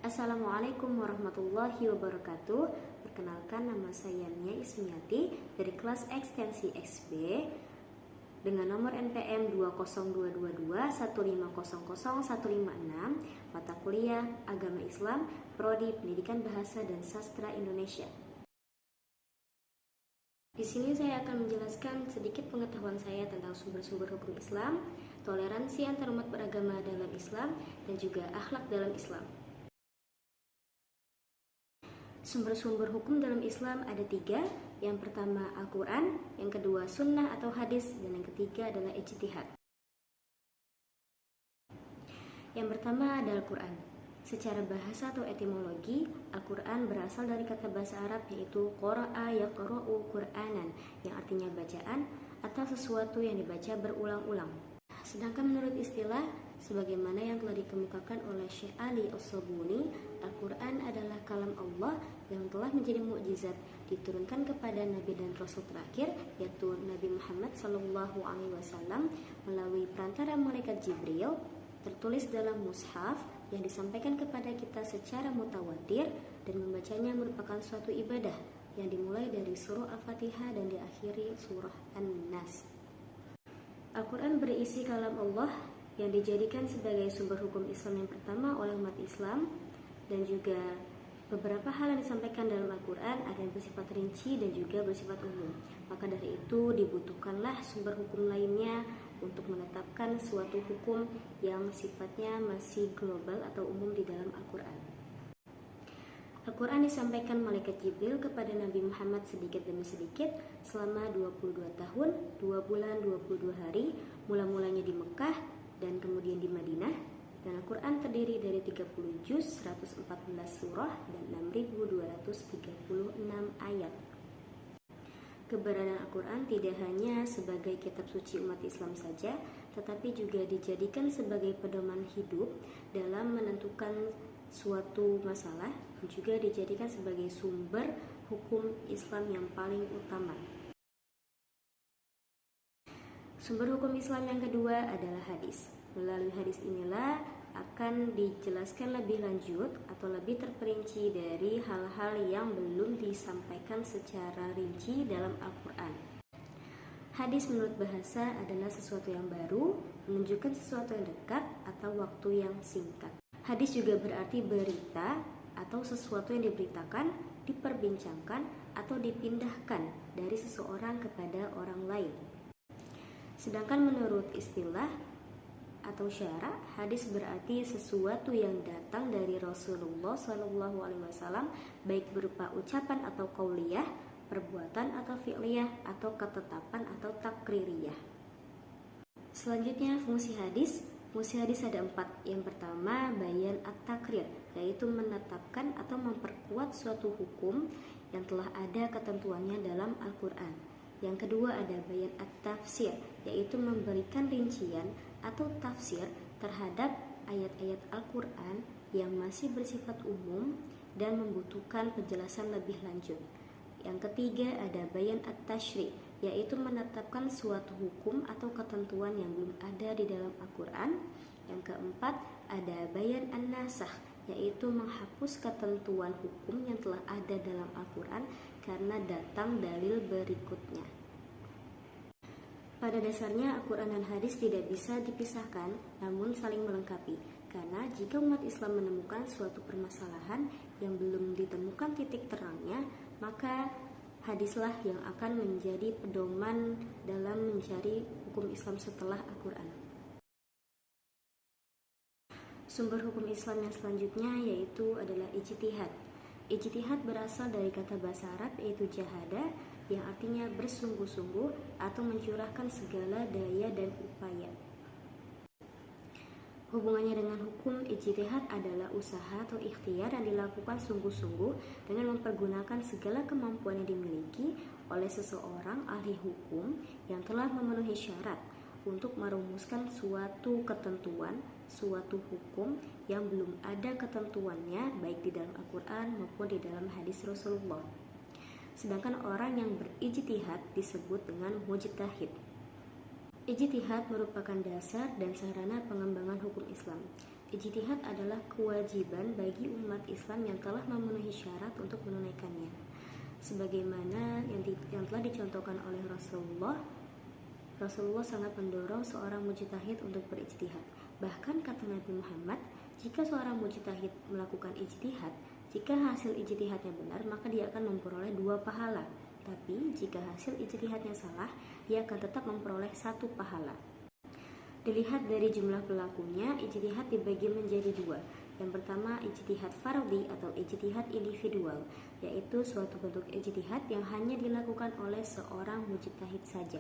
Assalamualaikum warahmatullahi wabarakatuh. Perkenalkan, nama saya Mia Ismiati dari kelas ekstensi XB dengan nomor NPM 2022215000156, mata kuliah Agama Islam, Prodi Pendidikan Bahasa dan Sastra Indonesia. Di sini saya akan menjelaskan sedikit pengetahuan saya tentang sumber-sumber hukum Islam, toleransi antarumat beragama dalam Islam, dan juga akhlak dalam Islam. Sumber-sumber hukum dalam Islam ada 3. Yang pertama Al-Quran, yang kedua Sunnah atau hadis, dan yang ketiga adalah ijtihad. Yang pertama ada Al-Quran. Secara bahasa atau etimologi, Al-Quran berasal dari kata bahasa Arab yaitu qara'a yaqra'u Qur'anan, yang artinya bacaan atau sesuatu yang dibaca berulang-ulang. Sedangkan menurut istilah, sebagaimana yang telah dikemukakan oleh Syekh Ali As-Sabuni, Al-Quran adalah kalam Allah yang telah menjadi mukjizat diturunkan kepada Nabi dan Rasul terakhir, yaitu Nabi Muhammad SAW melalui perantara malaikat Jibril, tertulis dalam mushaf yang disampaikan kepada kita secara mutawatir, dan membacanya merupakan suatu ibadah yang dimulai dari surah Al-Fatihah dan diakhiri surah An-Nas. Al-Quran berisi kalam Allah yang dijadikan sebagai sumber hukum Islam yang pertama oleh umat Islam, dan juga beberapa hal yang disampaikan dalam Al-Quran ada yang bersifat rinci dan juga bersifat umum. Maka dari itu dibutuhkanlah sumber hukum lainnya untuk menetapkan suatu hukum yang sifatnya masih global atau umum di dalam Al-Quran. Al-Quran disampaikan malaikat Jibril kepada Nabi Muhammad sedikit demi sedikit selama 22 tahun, 2 bulan, 22 hari, mula-mulanya di Mekah dan kemudian di Madinah. Dan Al-Quran terdiri dari 30 juz, 114 surah, dan 6.236 ayat. Keberadaan Al-Quran tidak hanya sebagai kitab suci umat Islam saja, tetapi juga dijadikan sebagai pedoman hidup dalam menentukan suatu masalah, dan juga dijadikan sebagai sumber hukum Islam yang paling utama. Sumber hukum Islam yang kedua adalah hadis. Melalui hadis inilah akan dijelaskan lebih lanjut atau lebih terperinci dari hal-hal yang belum disampaikan secara rinci dalam Al-Quran. Hadis menurut bahasa adalah sesuatu yang baru, menunjukkan sesuatu yang dekat atau waktu yang singkat. Hadis juga berarti berita atau sesuatu yang diberitakan, diperbincangkan, atau dipindahkan dari seseorang kepada orang lain. Sedangkan menurut istilah atau syara, hadis berarti sesuatu yang datang dari Rasulullah SAW, baik berupa ucapan atau qauliyah, perbuatan atau fi'liyah, atau ketetapan atau takririyah. Selanjutnya fungsi hadis. Fungsi hadis ada 4. Yang pertama bayan at-takrir, yaitu menetapkan atau memperkuat suatu hukum yang telah ada ketentuannya dalam Al-Quran. Yang kedua ada bayan at-tafsir, yaitu memberikan rincian atau tafsir terhadap ayat-ayat Al-Quran yang masih bersifat umum dan membutuhkan penjelasan lebih lanjut. Yang ketiga ada bayan at-tashri', yaitu menetapkan suatu hukum atau ketentuan yang belum ada di dalam Al-Quran. Yang keempat ada bayan an-nasakh, yaitu menghapus ketentuan hukum yang telah ada dalam Al-Quran karena datang dalil berikutnya. Pada dasarnya Al-Quran dan hadis tidak bisa dipisahkan, namun saling melengkapi. Karena jika umat Islam menemukan suatu permasalahan yang belum ditemukan titik terangnya, maka hadislah yang akan menjadi pedoman dalam mencari hukum Islam setelah Al-Quran. Sumber hukum Islam yang selanjutnya yaitu adalah ijtihad. Ijtihad berasal dari kata bahasa Arab yaitu jahada, yang artinya bersungguh-sungguh atau mencurahkan segala daya dan upaya. Hubungannya dengan hukum, ijtihad adalah usaha atau ikhtiar yang dilakukan sungguh-sungguh dengan mempergunakan segala kemampuan yang dimiliki oleh seseorang ahli hukum yang telah memenuhi syarat untuk merumuskan suatu ketentuan, suatu hukum yang belum ada ketentuannya baik di dalam Al-Quran maupun di dalam hadis Rasulullah. Sedangkan orang yang berijtihad disebut dengan mujtahid. Ijtihad merupakan dasar dan sarana pengembangan hukum Islam. Ijtihad adalah kewajiban bagi umat Islam yang telah memenuhi syarat untuk menunaikannya. Sebagaimana yang telah dicontohkan oleh Rasulullah sangat mendorong seorang mujtahid untuk berijtihad. Bahkan kata Nabi Muhammad, jika seorang mujtahid melakukan ijtihad, jika hasil ijtihadnya benar, maka dia akan memperoleh 2 pahala. Tapi jika hasil ijtihadnya salah, dia akan tetap memperoleh 1 pahala. Dilihat dari jumlah pelakunya, ijtihad dibagi menjadi 2. Yang pertama, ijtihad fardhi atau ijtihad individual, yaitu suatu bentuk ijtihad yang hanya dilakukan oleh seorang mujtahid saja.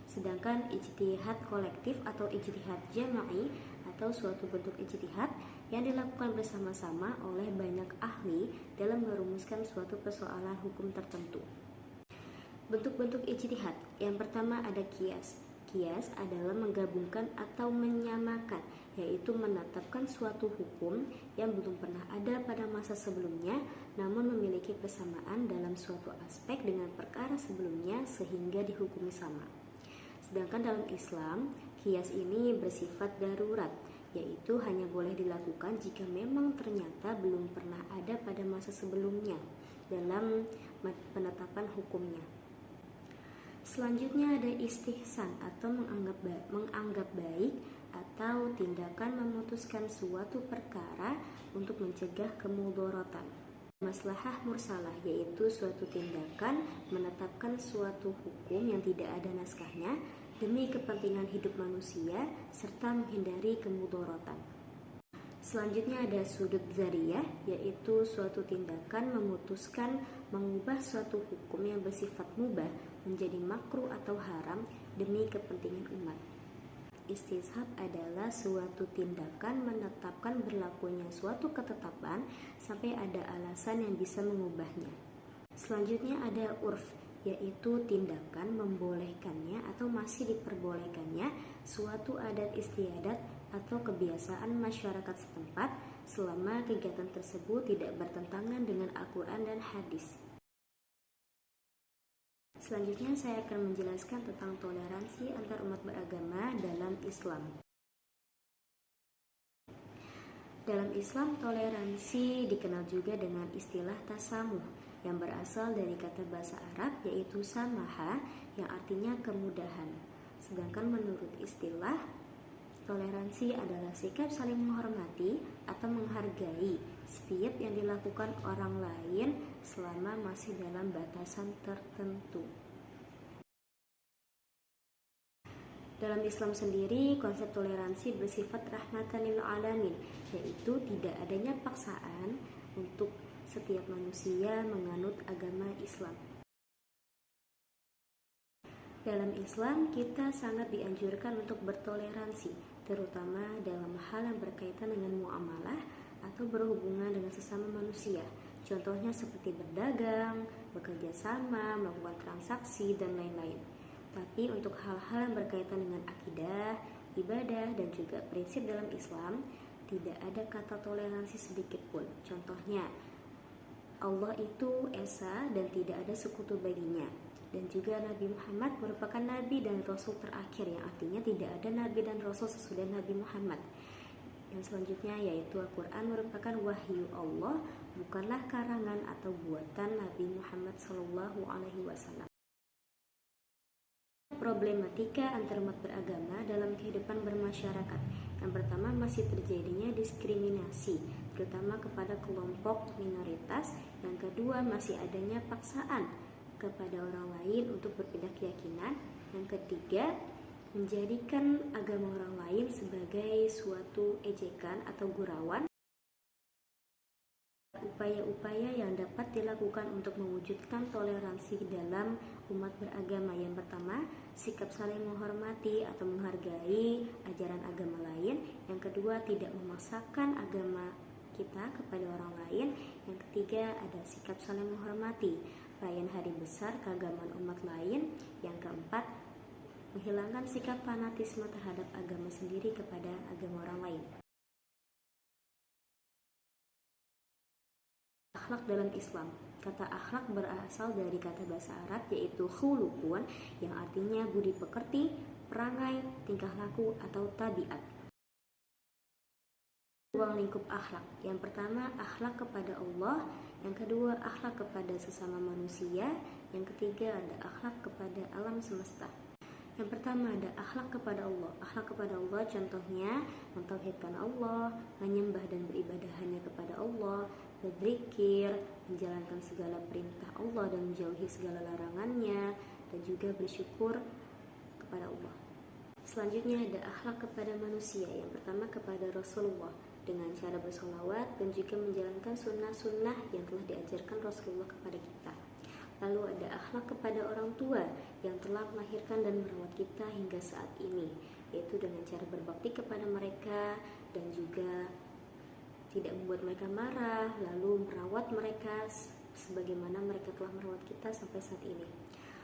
Sedangkan ijtihad kolektif atau ijtihad jama'i atau suatu bentuk ijtihad yang dilakukan bersama-sama oleh banyak ahli dalam merumuskan suatu persoalan hukum tertentu. Bentuk-bentuk ijtihad. Yang pertama ada qiyas. Qiyas adalah menggabungkan atau menyamakan, yaitu menetapkan suatu hukum yang belum pernah ada pada masa sebelumnya, namun memiliki persamaan dalam suatu aspek dengan perkara sebelumnya sehingga dihukumi sama. Sedangkan dalam Islam, qiyas ini bersifat darurat, yaitu hanya boleh dilakukan jika memang ternyata belum pernah ada pada masa sebelumnya dalam penetapan hukumnya. Selanjutnya ada istihsan atau menganggap baik atau tindakan memutuskan suatu perkara untuk mencegah kemudharatan. Maslahah mursalah, yaitu suatu tindakan menetapkan suatu hukum yang tidak ada naskahnya demi kepentingan hidup manusia serta menghindari kemudharatan. Selanjutnya ada sudud zariyah, yaitu suatu tindakan memutuskan mengubah suatu hukum yang bersifat mubah menjadi makruh atau haram demi kepentingan umat. Istishab adalah suatu tindakan menetapkan berlakunya suatu ketetapan sampai ada alasan yang bisa mengubahnya. Selanjutnya ada urf, yaitu tindakan membolehkannya atau masih diperbolehkannya suatu adat istiadat atau kebiasaan masyarakat setempat selama kegiatan tersebut tidak bertentangan dengan Al-Quran dan hadis. Selanjutnya saya akan menjelaskan tentang toleransi antar umat beragama dalam Islam. Dalam Islam, toleransi dikenal juga dengan istilah tasamuh yang berasal dari kata bahasa Arab yaitu samaha yang artinya kemudahan. Sedangkan menurut istilah, toleransi adalah sikap saling menghormati atau menghargai setiap yang dilakukan orang lain selama masih dalam batasan tertentu. Dalam Islam sendiri, konsep toleransi bersifat rahmatan lil alamin, yaitu tidak adanya paksaan untuk setiap manusia menganut agama Islam. Dalam Islam, kita sangat dianjurkan untuk bertoleransi, terutama dalam hal yang berkaitan dengan muamalah atau berhubungan dengan sesama manusia. Contohnya seperti berdagang, bekerja sama, melakukan transaksi, dan lain-lain. Tapi untuk hal-hal yang berkaitan dengan akidah, ibadah, dan juga prinsip dalam Islam, tidak ada kata toleransi sedikit pun. Contohnya, Allah itu esa dan tidak ada sekutu baginya. Dan juga Nabi Muhammad merupakan Nabi dan Rasul terakhir, yang artinya tidak ada Nabi dan Rasul sesudah Nabi Muhammad. Yang selanjutnya yaitu Al-Quran merupakan wahyu Allah, bukanlah karangan atau buatan Nabi Muhammad SAW. Problematika antar umat beragama dalam kehidupan bermasyarakat. Yang pertama, masih terjadinya diskriminasi, terutama kepada kelompok minoritas. Yang kedua, masih adanya paksaan kepada orang lain untuk berpindah keyakinan. Yang ketiga, menjadikan agama orang lain sebagai suatu ejekan atau gurauan. Upaya-upaya yang dapat dilakukan untuk mewujudkan toleransi dalam umat beragama. Yang pertama, sikap saling menghormati atau menghargai ajaran agama lain. Yang kedua, tidak memaksakan agama kita kepada orang lain. Yang ketiga, ada sikap saling menghormati perayaan hari besar keagamaan umat lain. Yang keempat, menghilangkan sikap fanatisme terhadap agama sendiri kepada agama orang lain. Akhlak dalam Islam. Kata akhlak berasal dari kata bahasa Arab yaitu khuluqun, yang artinya budi pekerti, perangai, tingkah laku, atau tabiat. Ruang lingkup akhlak. Yang pertama, akhlak kepada Allah. Yang kedua, akhlak kepada sesama manusia. Yang ketiga, ada akhlak kepada alam semesta. Yang pertama, ada akhlak kepada Allah. Akhlak kepada Allah contohnya mentauhidkan Allah, menyembah dan beribadah hanya kepada Allah, berzikir, menjalankan segala perintah Allah dan menjauhi segala larangannya, dan juga bersyukur kepada Allah. Selanjutnya ada akhlak kepada manusia. Yang pertama kepada Rasulullah dengan cara bersolawat dan juga menjalankan sunnah-sunnah yang telah diajarkan Rasulullah kepada kita. Lalu ada akhlak kepada orang tua yang telah melahirkan dan merawat kita hingga saat ini, yaitu dengan cara berbakti kepada mereka dan juga tidak membuat mereka marah, lalu merawat mereka sebagaimana mereka telah merawat kita sampai saat ini.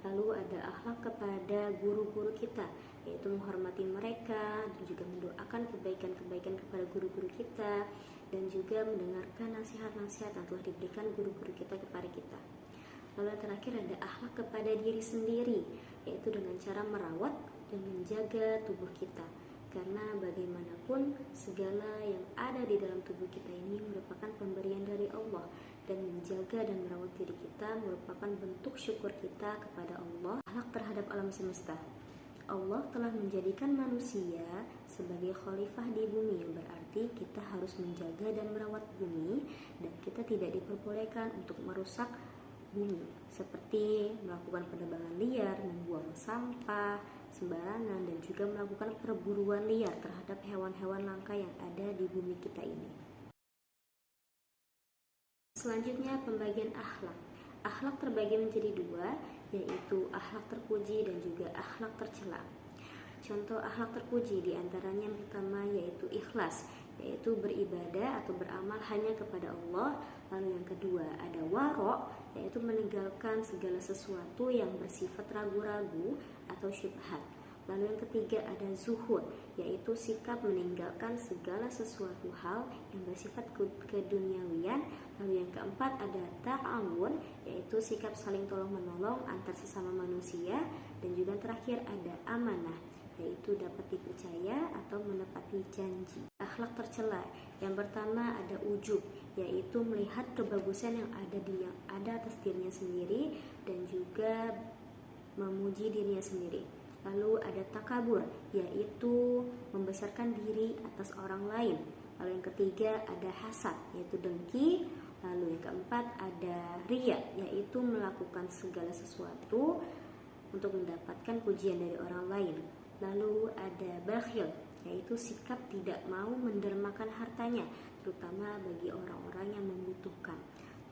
Lalu ada akhlak kepada guru-guru kita, yaitu menghormati mereka dan juga mendoakan kebaikan-kebaikan kepada guru-guru kita dan juga mendengarkan nasihat-nasihat yang telah diberikan guru-guru kita kepada kita. Lalu yang terakhir ada akhlak kepada diri sendiri, yaitu dengan cara merawat dan menjaga tubuh kita. Karena bagaimanapun segala yang ada di dalam tubuh kita ini merupakan pemberian dari Allah, dan menjaga dan merawat diri kita merupakan bentuk syukur kita kepada Allah. Akhlak terhadap alam semesta. Allah telah menjadikan manusia sebagai khalifah di bumi, yang berarti kita harus menjaga dan merawat bumi, dan kita tidak diperbolehkan untuk merusak bumi, seperti melakukan penebangan liar, membuang sampah sembarangan, dan juga melakukan perburuan liar terhadap hewan-hewan langka yang ada di bumi kita ini. Selanjutnya pembagian akhlak. Akhlak terbagi menjadi dua, yaitu akhlak terpuji dan juga akhlak tercela. Contoh akhlak terpuji diantaranya yang pertama yaitu ikhlas, yaitu beribadah atau beramal hanya kepada Allah. Lalu yang kedua ada waro', yaitu meninggalkan segala sesuatu yang bersifat ragu-ragu atau syubhat. Lalu yang ketiga ada zuhud, yaitu sikap meninggalkan segala sesuatu hal yang bersifat keduniawian. Lalu yang keempat ada ta'awun, yaitu sikap saling tolong-menolong antar sesama manusia. Dan juga yang terakhir ada amanah, yaitu dapat dipercaya atau menepati janji. Akhlak tercela. Yang pertama ada ujub, yaitu melihat kebagusan yang ada atas dirinya sendiri dan juga memuji dirinya sendiri. Lalu ada takabur, yaitu membesarkan diri atas orang lain. Lalu yang ketiga ada hasad, yaitu dengki. Lalu yang keempat ada riya, yaitu melakukan segala sesuatu untuk mendapatkan pujian dari orang lain. Lalu ada bakhil, yaitu sikap tidak mau mendermakan hartanya, terutama bagi orang-orang yang membutuhkan.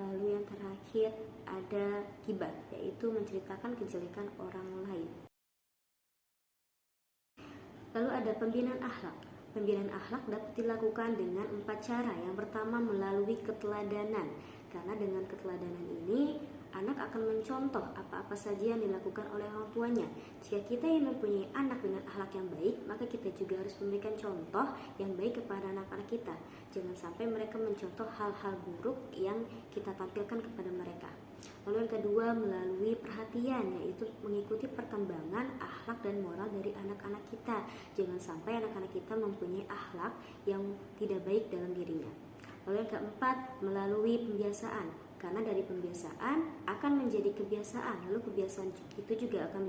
Lalu yang terakhir ada ghibah, yaitu menceritakan kejelekan orang lain. Lalu ada pembinaan akhlak. Pembinaan akhlak dapat dilakukan dengan 4 cara. Yang pertama melalui keteladanan, karena dengan keteladanan ini anak akan mencontoh apa-apa saja yang dilakukan oleh orang tuanya. Jika kita yang mempunyai anak dengan akhlak yang baik, maka kita juga harus memberikan contoh yang baik kepada anak-anak kita. Jangan sampai mereka mencontoh hal-hal buruk yang kita tampilkan kepada mereka. Lalu yang kedua melalui perhatian, yaitu mengikuti perkembangan akhlak dan moral dari anak-anak kita. Jangan sampai anak-anak kita mempunyai akhlak yang tidak baik dalam dirinya. Lalu yang keempat melalui pembiasaan, karena dari pembiasaan akan menjadi kebiasaan, lalu kebiasaan itu juga akan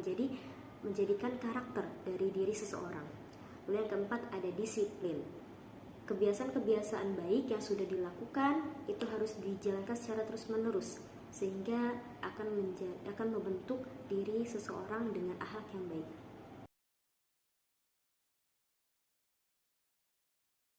menjadikan karakter dari diri seseorang. Lalu yang keempat ada disiplin. Kebiasaan-kebiasaan baik yang sudah dilakukan itu harus dijalankan secara terus-menerus, sehingga akan membentuk diri seseorang dengan akhlak yang baik.